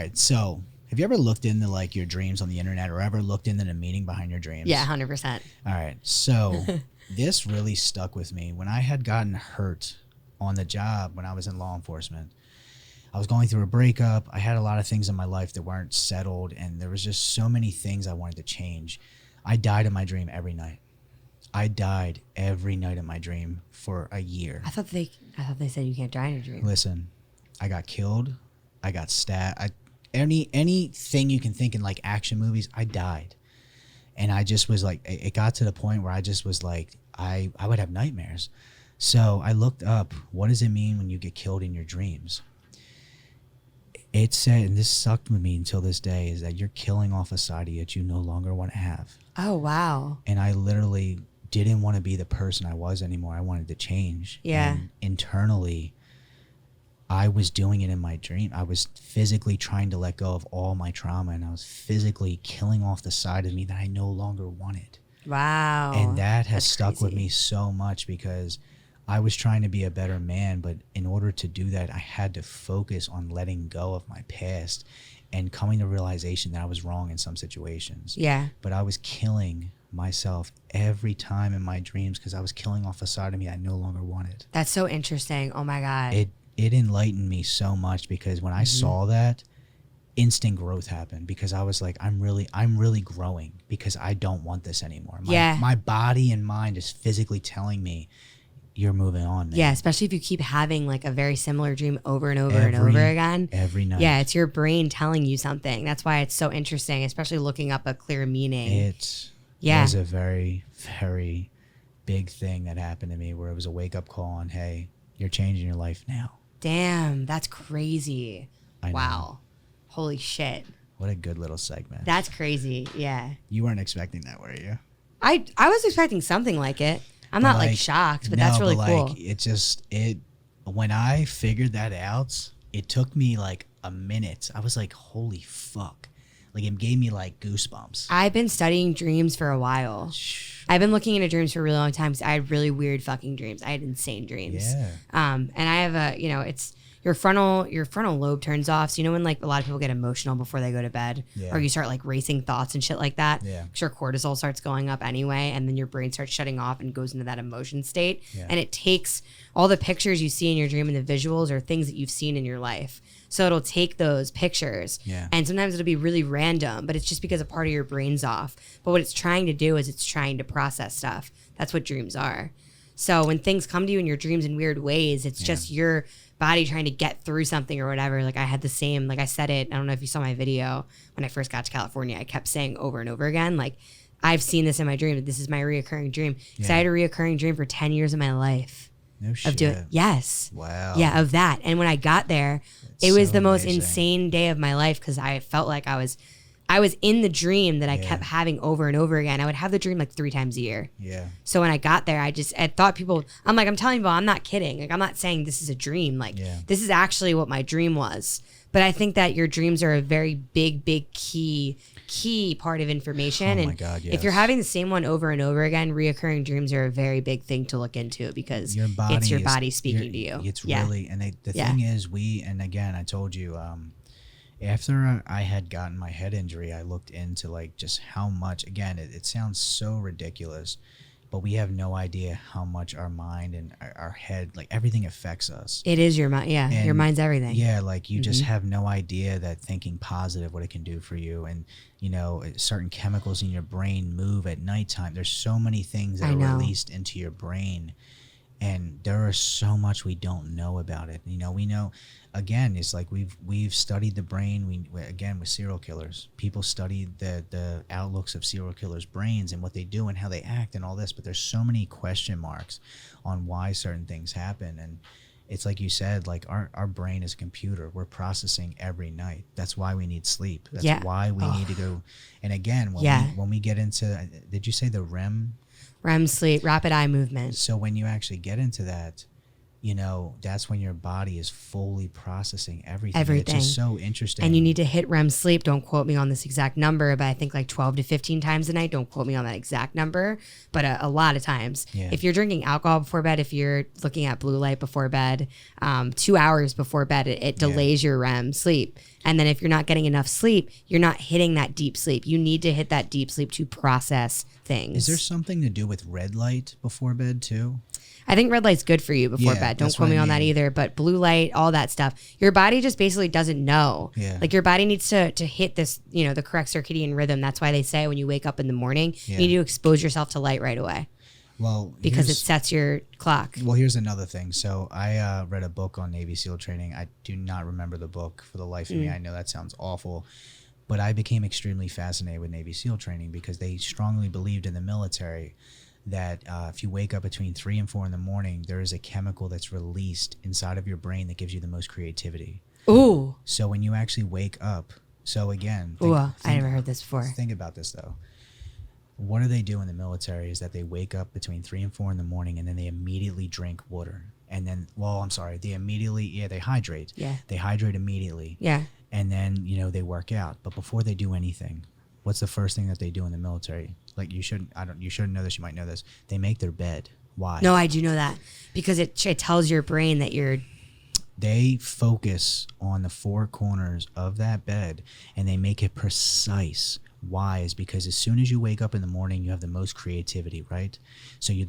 right. So have you ever looked into like your dreams on the internet or ever looked into the meaning behind your dreams? Yeah, 100%. All right. So this really stuck with me when I had gotten hurt on the job when I was in law enforcement. I was going through a breakup. I had a lot of things in my life that weren't settled, and there was just so many things I wanted to change. I died in my dream every night. I died every night in my dream for a year. I thought they said you can't die in your dream. Listen, I got killed. I got stabbed. Anything you can think in like action movies, I died. And I just was like, it got to the point where I just was like, I would have nightmares. So I looked up, what does it mean when you get killed in your dreams? It said, and this sucked with me until this day, is that you're killing off a side of you that you no longer want to have. Oh, wow. And I literally didn't want to be the person I was anymore. I wanted to change. Yeah. And internally, I was doing it in my dream. I was physically trying to let go of all my trauma, and I was physically killing off the side of me that I no longer wanted. Wow. And that has stuck crazy. with me so much because I was trying to be a better man, but in order to do that, I had to focus on letting go of my past and coming to realization that I was wrong in some situations. Yeah. But I was killing myself every time in my dreams because I was killing off a side of me I no longer wanted. That's so interesting. Oh my God. It enlightened me so much because when I saw that, instant growth happened because I was like, I'm really growing because I don't want this anymore. My body and mind is physically telling me, you're moving on, man. Yeah, especially if you keep having like a very similar dream over and over and over again. Every night. Yeah, it's your brain telling you something. That's why it's so interesting, especially looking up a clear meaning. It was a very, very big thing that happened to me where it was a wake-up call on, hey, you're changing your life now. Damn, that's crazy. I know. Wow. Holy shit. What a good little segment. That's crazy, yeah. You weren't expecting that, were you? I was expecting something like it. I'm not like shocked, but that's really cool. When I figured that out, it took me like a minute. I was like, holy fuck. Like it gave me like goosebumps. I've been studying dreams for a while. I've been looking into dreams for a really long time because I had really weird fucking dreams. I had insane dreams. Yeah. And I have it's your frontal lobe turns off. So when like a lot of people get emotional before they go to bed, or you start like racing thoughts and shit like that. Yeah. Because your cortisol starts going up anyway, and then your brain starts shutting off and goes into that emotion state. Yeah. And it takes all the pictures you see in your dream and the visuals or things that you've seen in your life. So it'll take those pictures, and sometimes it'll be really random, but it's just because a part of your brain's off. But what it's trying to do is it's trying to process stuff. That's what dreams are. So when things come to you in your dreams in weird ways, it's just your body trying to get through something or whatever. Like I had the same, like I said it, I don't know if you saw my video when I first got to California, I kept saying over and over again, like I've seen this in my dream. This is my reoccurring dream. Because I had a reoccurring dream for 10 years of my life. No shit. Yes. Wow. Yeah, of that. And when I got there, it was the most insane day of my life because I felt like I was in the dream that I kept having over and over again. I would have the dream like 3 times a year. Yeah. So when I got there, I thought I'm telling people, I'm not kidding. Like I'm not saying this is a dream. Like this is actually what my dream was. But I think that your dreams are a very big, big key part of information. Oh my God, yes. If you're having the same one over and over again, reoccurring dreams are a very big thing to look into because it's your body speaking to you. It's really, and the thing is and again, I told you, after I had gotten my head injury, I looked into like just how much, again, it sounds so ridiculous, but we have no idea how much our mind and our head, like everything affects us. It is your mind. Yeah. And your mind's everything. Yeah. Like you just have no idea that thinking positive, what it can do for you. And, certain chemicals in your brain move at nighttime. There's so many things that are released into your brain. And there is so much we don't know about it. We know, again, it's like we've studied the brain. Again, with serial killers, people study the outlooks of serial killers' brains and what they do and how they act and all this. But there's so many question marks on why certain things happen. And it's like you said, like our brain is a computer. We're processing every night. That's why we need sleep. That's why we need to go. And again, when we get into, did you say the REM sleep, rapid eye movement. So when you actually get into that, that's when your body is fully processing everything. It's just so interesting. And you need to hit REM sleep. Don't quote me on this exact number, but I think like 12 to 15 times a night. Don't quote me on that exact number, but a lot of times. Yeah. If you're drinking alcohol before bed, if you're looking at blue light before bed, 2 hours before bed, it delays your REM sleep. And then if you're not getting enough sleep, you're not hitting that deep sleep. You need to hit that deep sleep to process things. Is there something to do with red light before bed too? I think red light's good for you before bed. Don't quote me on that either. But blue light, all that stuff, your body just basically doesn't know. Yeah. Like your body needs to hit this, the correct circadian rhythm. That's why they say when you wake up in the morning, you need to expose yourself to light right away. Well, because it sets your clock. Well, here's another thing. So I read a book on Navy SEAL training. I do not remember the book for the life of me. I know that sounds awful. But I became extremely fascinated with Navy SEAL training because they strongly believed in the military that if you wake up between 3 and 4 in the morning, there is a chemical that's released inside of your brain that gives you the most creativity. Ooh. So when you actually wake up, so again, I never heard this before. Think about this though. What do they do in the military is that they wake up between 3 and 4 in the morning and then they immediately drink water. And then, they hydrate. Yeah. They hydrate immediately. Yeah. And then, they work out. But before they do anything, what's the first thing that they do in the military? Like you shouldn't know this, you might know this. They make their bed. Why? No, I do know that because it tells your brain that they focus on the 4 corners of that bed and they make it precise. Why? Is because as soon as you wake up in the morning, you have the most creativity, right? So you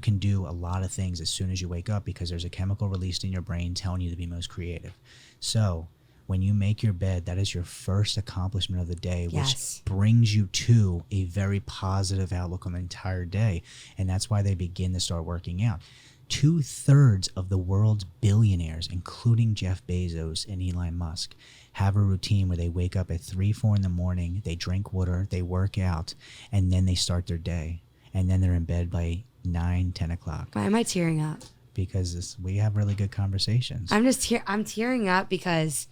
can do a lot of things as soon as you wake up because there's a chemical released in your brain telling you to be most creative. So when you make your bed, that is your first accomplishment of the day, which brings you to a very positive outlook on the entire day. And that's why they begin to start working out. 2/3 of the world's billionaires, including Jeff Bezos and Elon Musk, have a routine where they wake up at 3, 4 in the morning, they drink water, they work out, and then they start their day. And then they're in bed by 9, 10 o'clock. Why am I tearing up? Because we have really good conversations. I'm tearing up because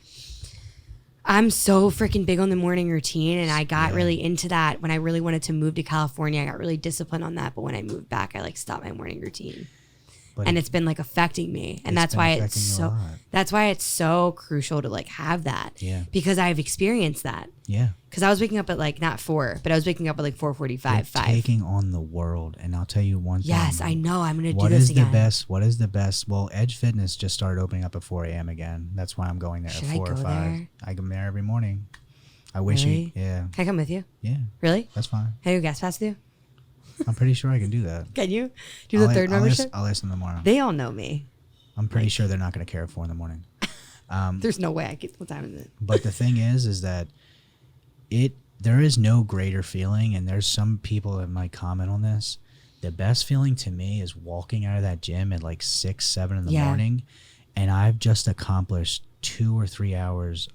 I'm so freaking big on the morning routine, and I got really into that when I really wanted to move to California. I got really disciplined on that, but when I moved back, I stopped my morning routine. And it's been affecting me, and that's why it's so crucial to have that. Yeah. Because I've experienced that. Yeah. Because I was waking up at not 4, but I was waking up at 4:45, 5. Taking on the world, and I'll tell you one thing. Yes, I know. I'm gonna do this again. What is the best? Well, Edge Fitness just started opening up at 4 a.m. again. That's why I'm going there at 4 or 5. There? I go there every morning. I wish you. Yeah. Can I come with you? Yeah. Really? That's fine. Have you gas pass with you? I'm pretty sure I can do that. Can you? Do the third membership? I'll ask them tomorrow. They all know me. I'm pretty sure they're not going to care at 4 in the morning. There's no way I get what time is it? But the thing is that there is no greater feeling, and there's some people that might comment on this. The best feeling to me is walking out of that gym at 6, 7 in the morning, and I've just accomplished 2 or 3 hours.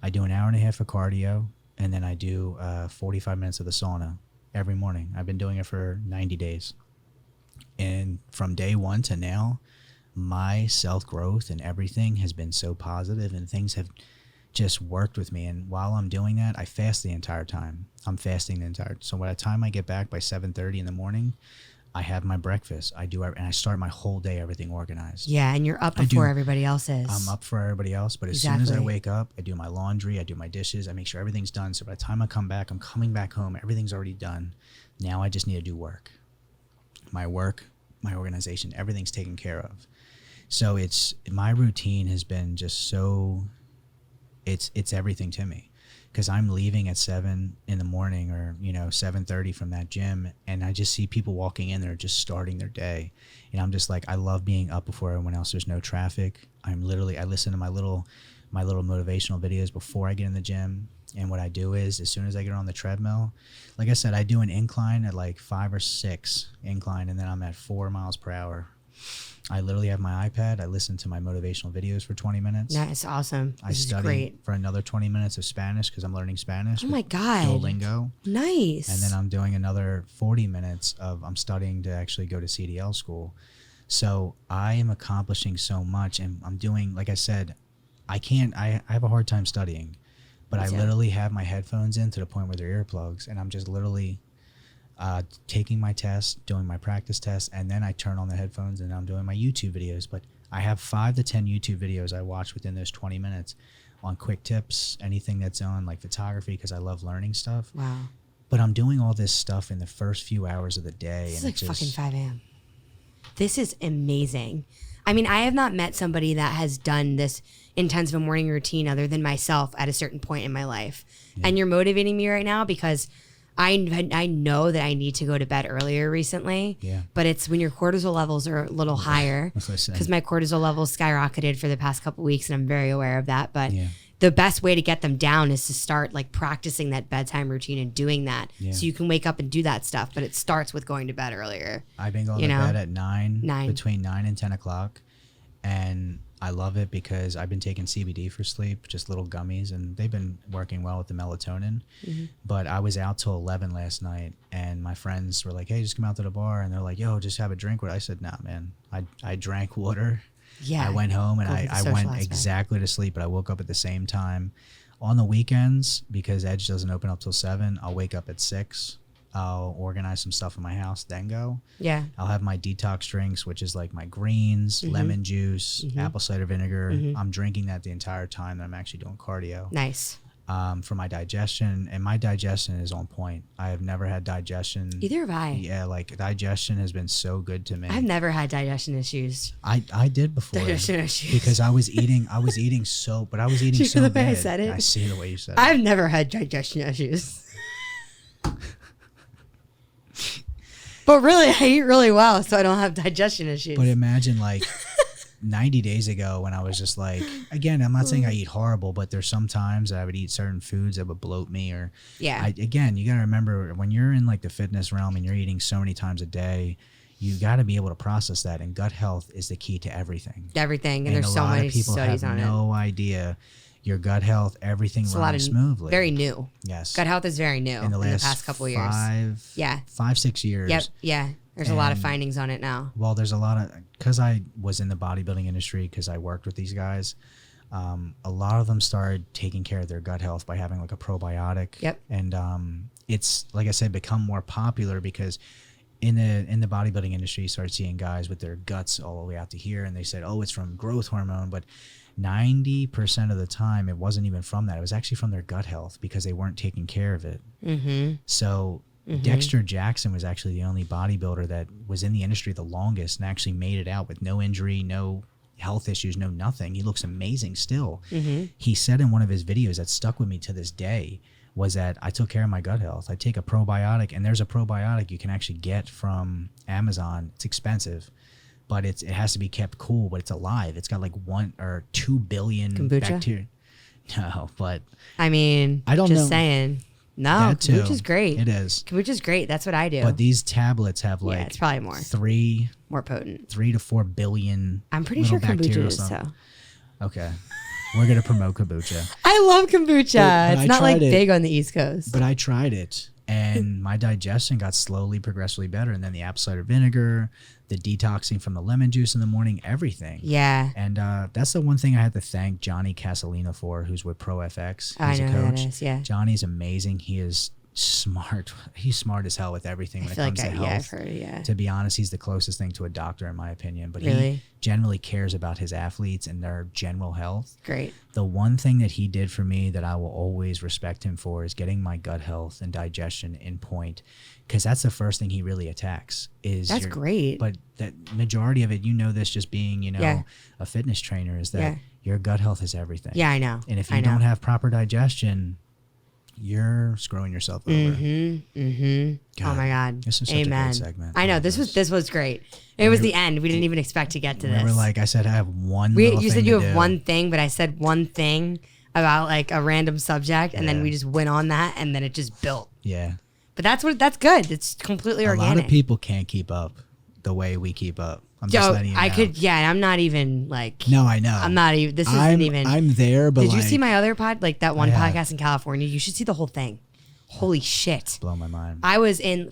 I do an hour and a half of cardio, and then I do 45 minutes of the sauna. Every morning. I've been doing it for 90 days. And from day 1 to now, my self-growth and everything has been so positive, and things have just worked with me. And while I'm doing that, I fast the entire time. I'm fasting the entire time. So by the time I get back by 7:30 in the morning, I have my breakfast. And I start my whole day, everything organized. Yeah, and you're up before everybody else is. I'm up for everybody else, but as soon as I wake up, I do my laundry, I do my dishes, I make sure everything's done. So by the time I come back, I'm coming back home, everything's already done. Now I just need to do work. My organization, everything's taken care of. So my routine has been just so, it's everything to me. Because I'm leaving at 7 in the morning or 7:30 from that gym, and I just see people walking in there just starting their day, and I'm just I love being up before everyone else. There's no traffic. I listen to my little motivational videos before I get in the gym, and what I do is as soon as I get on the treadmill, like I said, I do an incline at 5 or 6 incline, and then I'm at 4 miles per hour. I literally have my iPad. I listen to my motivational videos for 20 minutes. That's awesome. I study for another 20 minutes of Spanish because I'm learning Spanish. Oh my God. Duolingo. Nice. And then I'm doing another 40 minutes I'm studying to actually go to CDL school. So I am accomplishing so much, and I'm doing, like I said, I have a hard time studying, but I literally have my headphones in to the point where they're earplugs, and I'm just literally taking my test, doing my practice test, and then I turn on the headphones and I'm doing my YouTube videos. But I have 5 to 10 YouTube videos I watch within those 20 minutes on quick tips, anything that's on photography, because I love learning stuff. Wow. But I'm doing all this stuff in the first few hours of the day. This is fucking 5 a.m. This is amazing. I mean, I have not met somebody that has done this intense of a morning routine other than myself at a certain point in my life. Yeah. And you're motivating me right now because I know that I need to go to bed earlier recently. Yeah. But it's when your cortisol levels are a little higher. That's what I said. Because my cortisol levels skyrocketed for the past couple weeks, and I'm very aware of that. But the best way to get them down is to start like practicing that bedtime routine and doing that, so you can wake up and do that stuff. But it starts with going to bed earlier. I've been going to bed at 9, between 9 and 10 o'clock, and I love it because I've been taking CBD for sleep, just little gummies, and they've been working well with the melatonin. Mm-hmm. But I was out till 11 last night, and my friends were like, "Hey, just come out to the bar," and they're like, "Yo, just have a drink." I said, "Nah, man. I drank water." Yeah. I went home and I went exactly to sleep, but I woke up at the same time. On the weekends, because Edge doesn't open up till 7, I'll wake up at 6. I'll organize some stuff in my house, then go. Yeah. I'll have my detox drinks, which is like my greens, lemon juice, apple cider vinegar. I'm drinking that the entire time that I'm actually doing cardio. Nice. For my digestion, and my digestion is on point. I have never had digestion. Either have I. Yeah, like digestion has been so good to me. I've never had digestion issues. I did before. Digestion issues. Because I was eating so, but I was eating so the bad. way I said it? I see the way you said it. I've never had digestion issues. But really, I eat really well, so I don't have digestion issues. But imagine like 90 days ago when I was just like, again, I'm not saying I eat horrible, but there's some times I would eat certain foods that would bloat me, or again, you got to remember when you're in like the fitness realm and you're eating so many times a day, you got to be able to process that, and gut health is the key to everything. Everything, and there's so many studies on it. A lot of people have no idea. Your gut health, everything runs smoothly. Very new. Yes. Gut health is very new in the past couple of years. 5-6 years. Yep. Yeah. There's a lot of findings on it now. Well, there's a lot of, because I was in the bodybuilding industry, because I worked with these guys, a lot of them started taking care of their gut health by having like a probiotic. Yep. And it's, like I said, become more popular because in the bodybuilding industry, you start seeing guys with their guts all the way out to here, and they said, oh, it's from growth hormone, but 90% of the time it wasn't even from that. It was actually from their gut health because they weren't taking care of it. So Dexter Jackson was actually the only bodybuilder that was in the industry the longest and actually made it out with no injury, no health issues, no nothing. He looks amazing still. He said in one of his videos that stuck with me to this day was that I took care of my gut health. I take a probiotic, and there's a probiotic you can actually get from Amazon. It's expensive, but it has to be kept cool, but it's alive. It's got like 1 or 2 billion bacteria. No, but I mean, I don't know. Just saying. No, kombucha's great. It is. Kombucha's great. That's what I do. But these tablets have like it's probably more. More potent. 3 to 4 billion. I'm pretty sure kombucha is so. Okay. We're going to promote kombucha. I love kombucha. It's not like big on the East Coast. But I tried it, and my digestion got slowly, progressively better. And then the apple cider vinegar, the detoxing from the lemon juice in the morning, everything. Yeah. And that's the one thing I had to thank Johnny Casalino for, who's with ProFX. He's a coach. That is, yeah. Johnny's amazing. He is smart. He's smart as hell with everything when it comes to health. Yeah, I've heard, yeah. To be honest, he's the closest thing to a doctor in my opinion. But he generally cares about his athletes and their general health. Great. The one thing that he did for me that I will always respect him for is getting my gut health and digestion in point, because that's the first thing he really attacks. That's great. But that majority of it, this just being, a fitness trainer, is that your gut health is everything. Yeah, I know. And if you don't have proper digestion, you're screwing yourself over. Oh my God. This is such a great segment. I know. This was great. It was the end. We didn't even expect to get to this. Remember, like I said, I have one You said you have one thing, but I said one thing about like a random subject, and then we just went on that, and then it just built. Yeah. But that's good. It's completely organic. A lot of people can't keep up the way we keep up. I'm just letting you know. I'm not even like. No, I know. I'm not even. This isn't even. I'm there, but did you see my other that one podcast in California? You should see the whole thing. Holy shit. Blow my mind.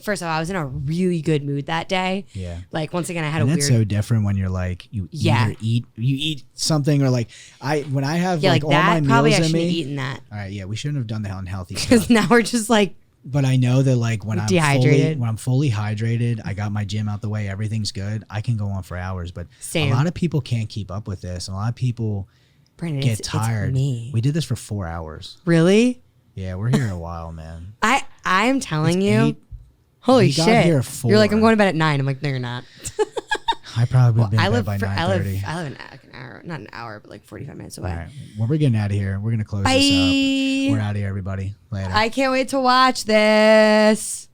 First of all, I was in a really good mood that day. Yeah. Like, once again, I had a weird. That's so different when you're like, you either eat something, or like, when I have like all my meals probably I in shouldn't me. have eaten that. All right, yeah, we shouldn't have done the unhealthy stuff. Because now we're just like. But I know that like when dehydrated. when I'm fully hydrated, I got my gym out the way, everything's good, I can go on for hours. But Same. A lot of people can't keep up with this. A lot of people get tired. It's me. We did this for 4 hours. Really? Yeah, we're here a while, man. I'm telling you. 8. Holy we shit. got here at 4. You're like, I'm going to bed at 9. I'm like, no, you're not. I probably been bed by 9:30. I live an hour, not an hour, but like 45 minutes away. All right. Well, we're getting out of here. We're gonna close this up. We're out of here, everybody. Later. I can't wait to watch this.